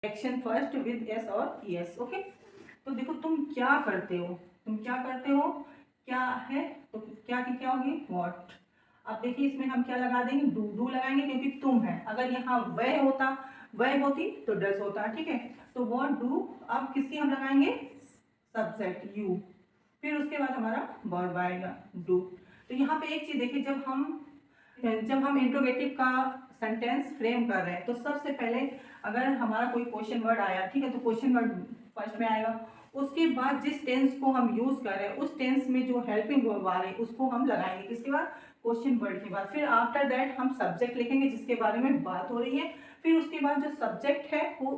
Action first with S और S. Okay, तो देखो तुम क्या करते हो, तुम क्या करते हो, क्या है तो क्या की क्या होगी व्हाट। अब देखिए इसमें हम क्या लगा देंगे, डू लगाएंगे क्योंकि तुम है। अगर यहाँ वह होता, वह होती तो डस होता, ठीक है। तो व्हाट डू, अब किसकी हम लगाएंगे, सब्जेक्ट यू, फिर उसके बाद हमारा वर्ब आएगा डू। तो यहाँ पे एक चीज देखिए, जब हम इंट्रोगेटिव का सेंटेंस फ्रेम कर रहे हैं तो सबसे पहले अगर हमारा कोई क्वेश्चन वर्ड आया, ठीक है, तो क्वेश्चन वर्ड फर्स्ट में आएगा। उसके बाद जिस टेंस को हम यूज कर रहे हैं उस टेंस में जो हेल्पिंग वर्ब आ रहे हैं उसको हम लगाएंगे किसके बाद, क्वेश्चन वर्ड के बाद। फिर आफ्टर दैट हम सब्जेक्ट लिखेंगे जिसके बारे में बात हो रही है। फिर उसके बाद जो सब्जेक्ट है वो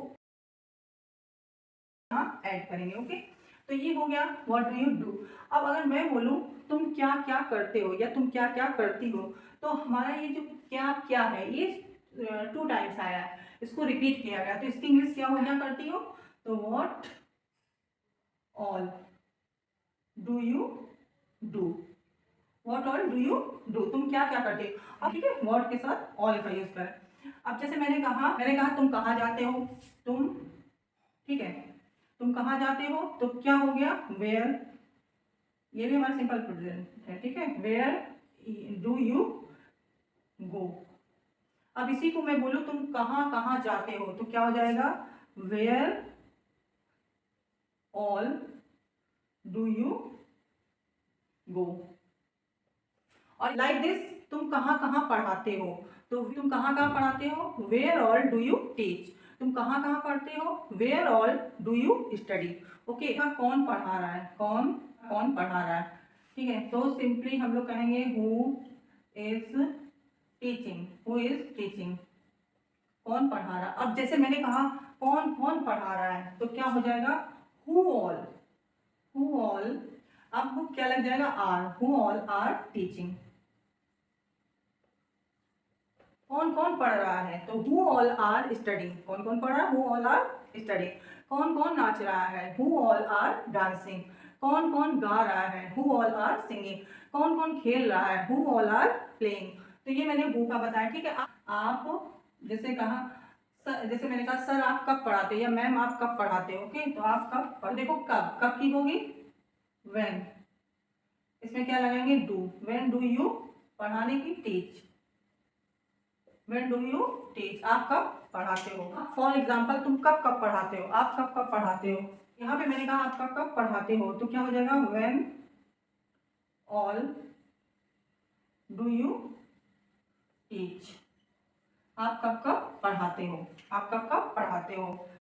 यहाँ ऐड करेंगे। ओके, तो ये हो गया व्हाट डू यू डू। अब अगर मैं बोलूं तुम क्या क्या करते हो या तुम क्या क्या करती हो, तो हमारा ये जो क्या क्या है ये 2 टाइम्स आया है, इसको रिपीट किया गया, तो इसकी इंग्लिश क्या हो गया करती हो, तो what all do you do, what all do you do, तुम क्या क्या करते हो। अब ठीक है, व्हाट के साथ ऑल का यूज करें। अब जैसे मैंने कहा तुम कहाँ जाते हो, तुम, ठीक है, तुम कहाँ जाते हो, तो क्या हो गया वेयर, ये भी हमारा सिंपल प्रेजेंट है, ठीक है, वेयर डू यू गो। अब इसी को मैं बोलूं तुम कहाँ कहाँ जाते हो, तो क्या हो जाएगा where all do you go. और लाइक दिस, तुम कहाँ कहाँ पढ़ाते हो, तो तुम कहाँ कहाँ पढ़ाते हो, where all do you teach, तुम कहाँ कहाँ पढ़ते हो, where all do you study. Okay, कौन पढ़ा रहा है, कौन कौन पढ़ा रहा है, ठीक है, तो सिंपली हम लोग कहेंगे who is teaching, who is teaching, कौन पढ़ा रहा। अब जैसे मैंने कहा कौन कौन पढ़ा रहा है, तो क्या हो जाएगा हु ऑल, हु ऑल, अब क्या लग जाएगा are, who all are teaching, कौन कौन पढ़ रहा है, तो हु ऑल आर स्टडिंग, कौन कौन पढ़ रहा है, हु ऑल आर स्टडिंग, कौन कौन नाच रहा है, हु ऑल आर डांसिंग, कौन कौन गा रहा है, हु ऑल आर सिंगिंग, कौन कौन खेल रहा है, हु ऑल आर प्लेइंग। तो ये मैंने हु का बताया, ठीक है। आप जैसे कहा जैसे मैंने कहा सर आप कब पढ़ाते हो या मैम आप कब पढ़ाते हो, ओके, तो आप कब, देखो कब कब की होगी व्हेन, इसमें क्या लगाएंगे डू, व्हेन डू यू पढ़ाने की teach, when do you teach, आप कब पढ़ाते हो। फॉर एग्जाम्पल तुम कब कब पढ़ाते हो, आप कब कब पढ़ाते हो, यहाँ पे मैंने कहा आप कब कब पढ़ाते हो, तो क्या हो जाएगा when all do you teach, आप कब कब पढ़ाते हो, आप कब कब पढ़ाते हो।